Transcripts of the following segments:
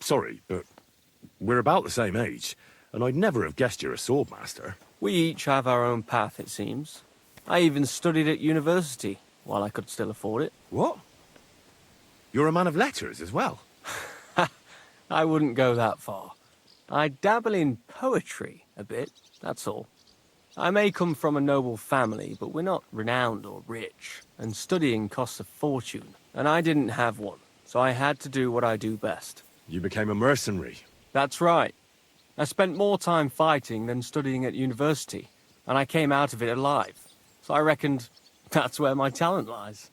Sorry, but we're about the same age, and I'd never have guessed you're a swordmaster. We each have our own path, it seems. I even studied at university, while I could still afford it. What? You're a man of letters as well? I wouldn't go that far. I dabble in poetry a bit, that's all. I may come from a noble family, but we're not renowned or rich, and studying costs a fortune, and I didn't have one, so I had to do what I do best. You became a mercenary. That's right. I spent more time fighting than studying at university, and I came out of it alive, so I reckoned that's where my talent lies.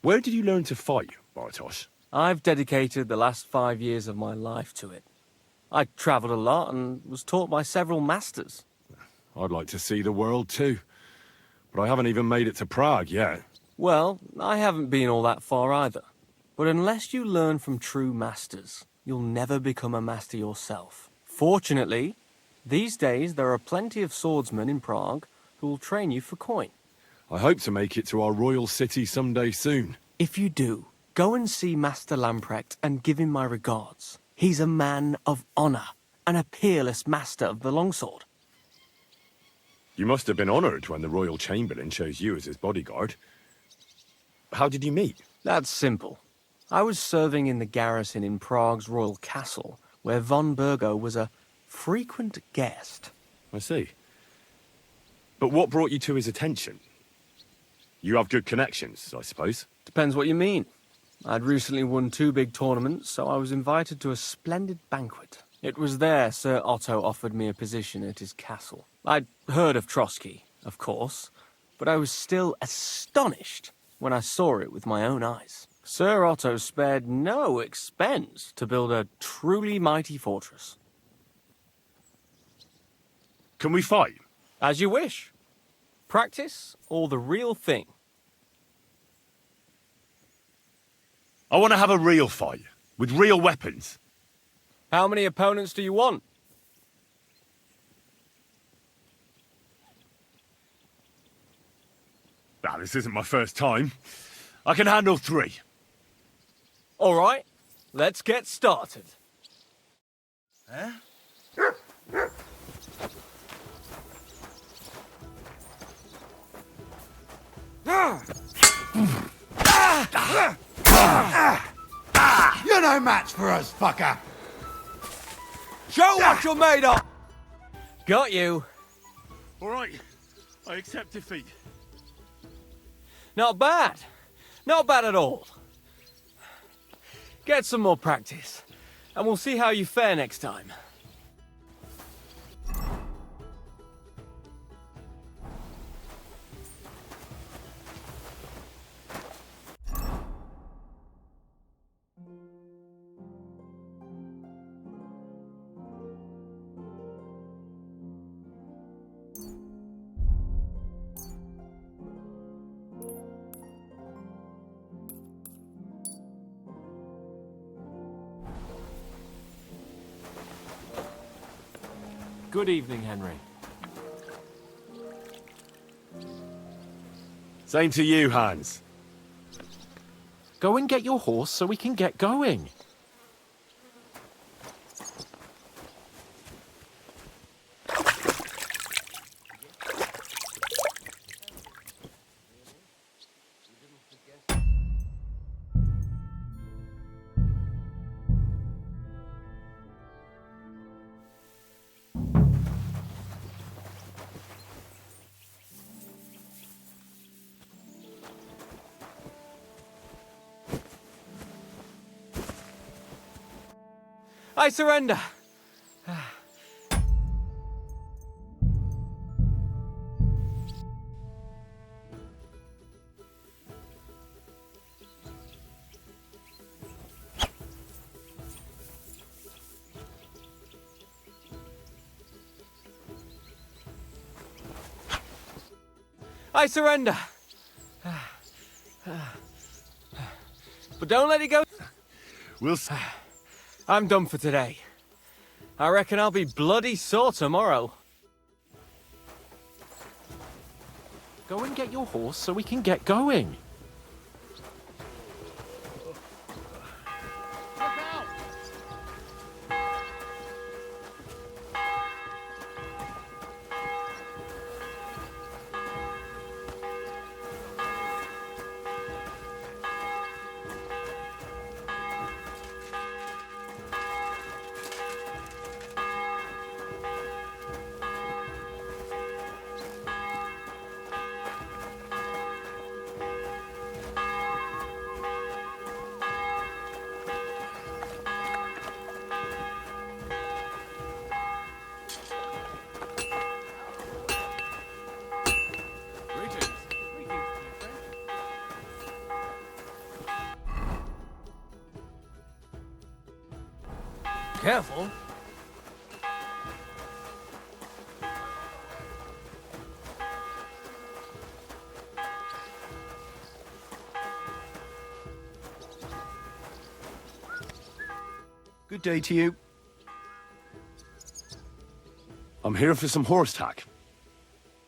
Where did you learn to fight, Bartosz? I've dedicated the last 5 years of my life to it. I travelled a lot and was taught by several masters. I'd like to see the world too, but I haven't even made it to Prague yet. Well, I haven't been all that far either. But unless you learn from true masters, you'll never become a master yourself. Fortunately, these days there are plenty of swordsmen in Prague who will train you for coin. I hope to make it to our royal city someday soon. If you do, go and see Master Lamprecht and give him my regards. He's a man of honour and a peerless master of the longsword. You must have been honoured when the royal chamberlain chose you as his bodyguard. How did you meet? That's simple. I was serving in the garrison in Prague's royal castle, where von Burgo was a frequent guest. I see. But what brought you to his attention? You have good connections, I suppose. Depends what you mean. I'd recently won 2 big tournaments, so I was invited to a splendid banquet. It was there Sir Otto offered me a position at his castle. I'd heard of Trotsky, of course, but I was still astonished when I saw it with my own eyes. Sir Otto spared no expense to build a truly mighty fortress. Can we fight? As you wish. Practice or the real thing? I want to have a real fight, with real weapons. How many opponents do you want? Now, this isn't my first time. I can handle 3. All right, let's get started. Huh? You're no match for us, fucker! Show what you're made of! Got you. All right, I accept defeat. Not bad. Not bad at all. Get some more practice, and we'll see how you fare next time. Good evening, Henry. Same to you, Hans. Go and get your horse so we can get going. I surrender. I surrender. But don't let it go. We'll see. I'm done for today. I reckon I'll be bloody sore tomorrow. Go and get your horse so we can get going. Careful. Good day to you. I'm here for some horse tack.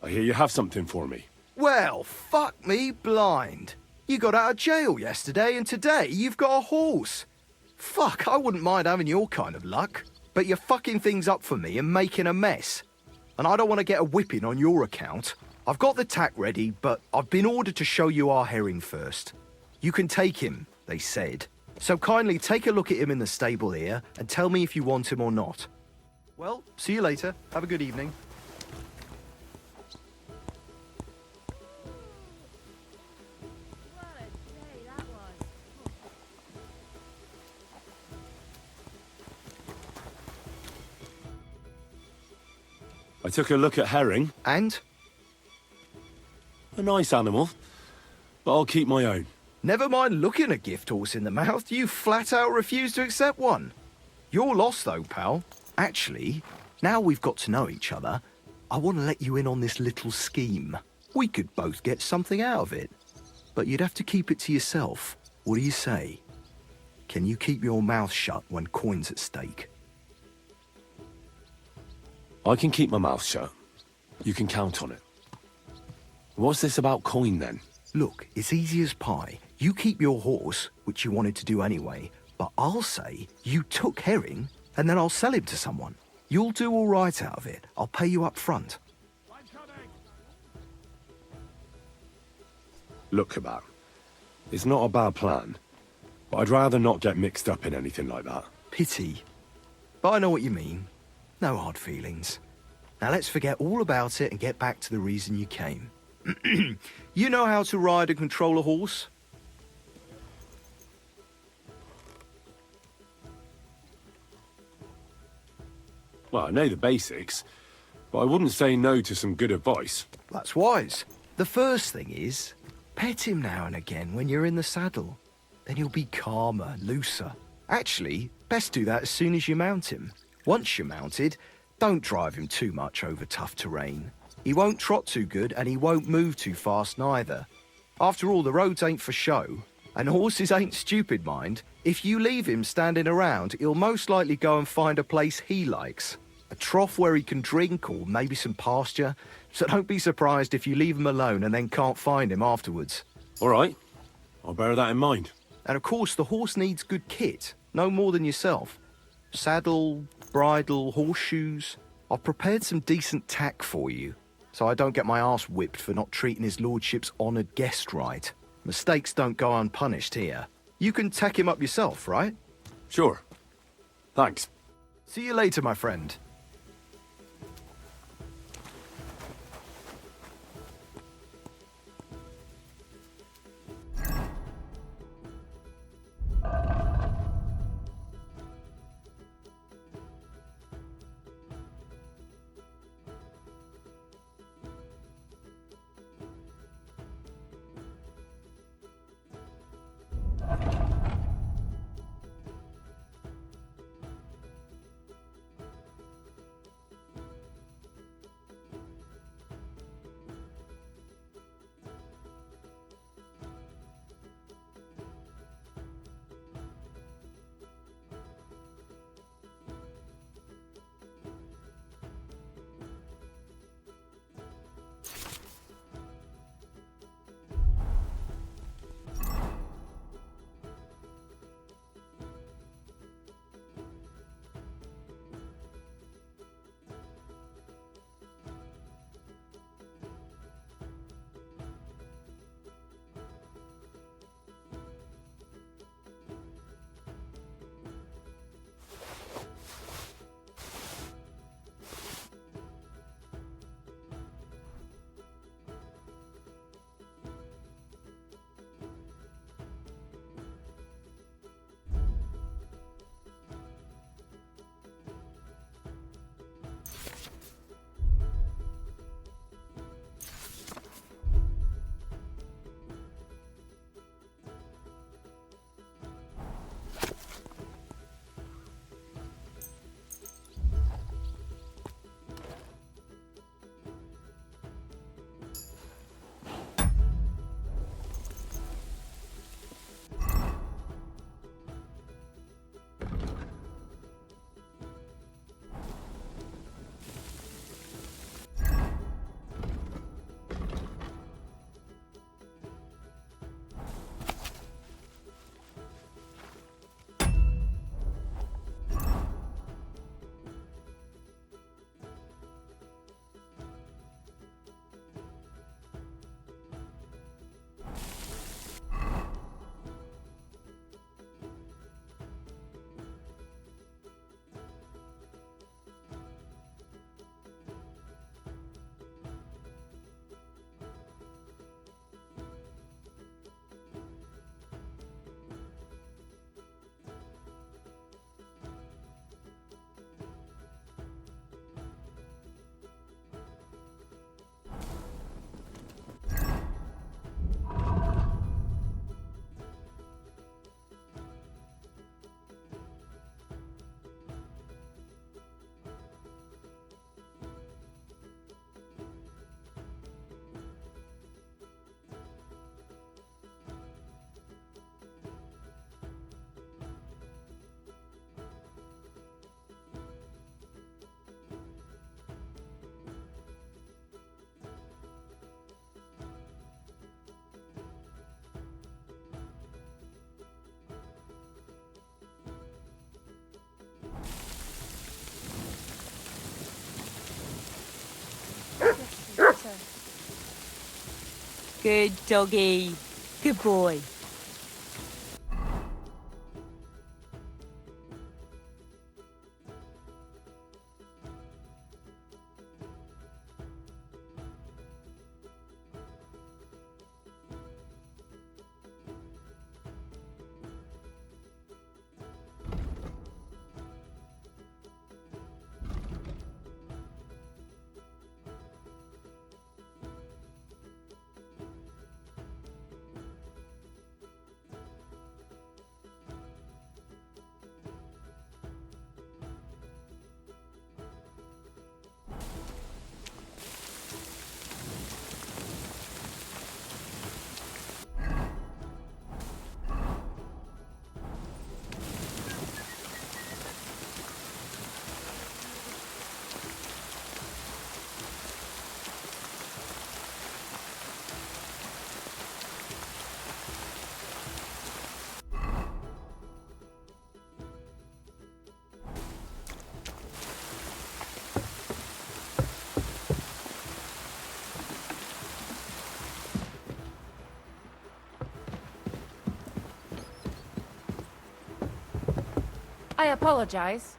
I hear you have something for me. Well, fuck me blind. You got out of jail yesterday and today you've got a horse. Fuck, I wouldn't mind having your kind of luck. But you're fucking things up for me and making a mess. And I don't want to get a whipping on your account. I've got the tack ready, but I've been ordered to show you our herring first. You can take him, they said. So kindly take a look at him in the stable here and tell me if you want him or not. Well, see you later. Have a good evening. What a day that was. I took a look at herring. And? A nice animal, but I'll keep my own. Never mind looking a gift horse in the mouth, you flat out refuse to accept one. You're lost though, pal. Actually, now we've got to know each other, I want to let you in on this little scheme. We could both get something out of it. But you'd have to keep it to yourself. What do you say? Can you keep your mouth shut when coin's at stake? I can keep my mouth shut. You can count on it. What's this about coin then? Look, it's easy as pie. You keep your horse, which you wanted to do anyway, but I'll say you took herring, and then I'll sell him to someone. You'll do all right out of it. I'll pay you up front. Look, Kebab, it's not a bad plan, but I'd rather not get mixed up in anything like that. Pity. But I know what you mean. No hard feelings. Now let's forget all about it and get back to the reason you came. You know how to ride and control a horse? Well, I know the basics, but I wouldn't say no to some good advice. That's wise. The first thing is, pet him now and again when you're in the saddle. Then he'll be calmer, looser. Actually, best do that as soon as you mount him. Once you're mounted, don't drive him too much over tough terrain. He won't trot too good and he won't move too fast neither. After all, the roads ain't for show, and horses ain't stupid, mind. If you leave him standing around, he'll most likely go and find a place he likes. A trough where he can drink or maybe some pasture. So don't be surprised if you leave him alone and then can't find him afterwards. All right, I'll bear that in mind. And of course, the horse needs good kit, no more than yourself. Saddle, bridle, horseshoes. I've prepared some decent tack for you, so I don't get my arse whipped for not treating his lordship's honoured guest right. Mistakes don't go unpunished here. You can tack him up yourself, right? Sure. Thanks. See you later, my friend. Good doggy. Good boy. I apologize.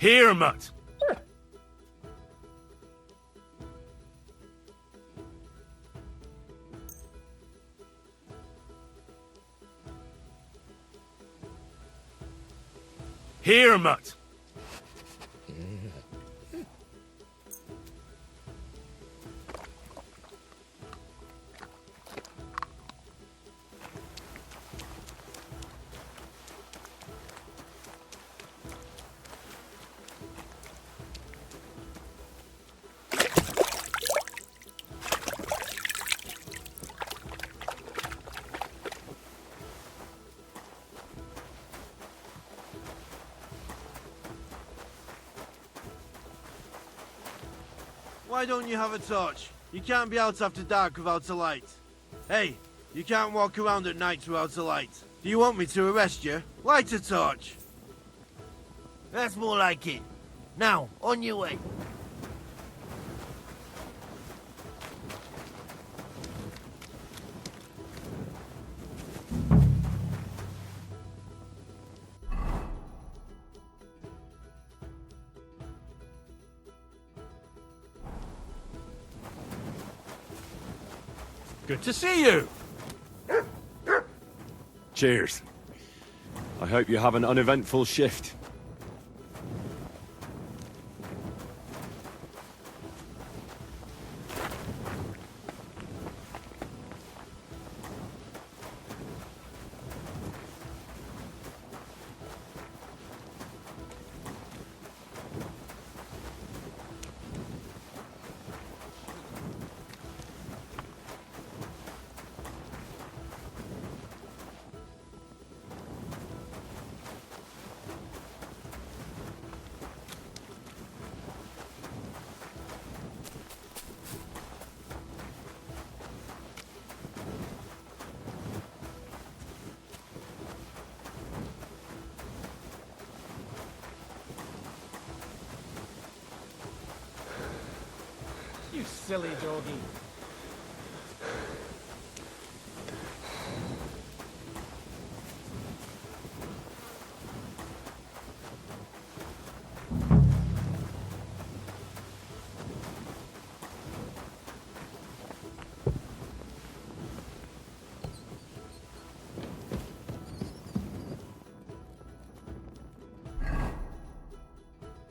Here, mutt! Here, mutt! Why don't you have a torch? You can't be out after dark without a light. Hey, you can't walk around at night without a light. Do you want me to arrest you? Light a torch. That's more like it. Now, on your way. Good to see you. Cheers. I hope you have an uneventful shift. You silly doggy.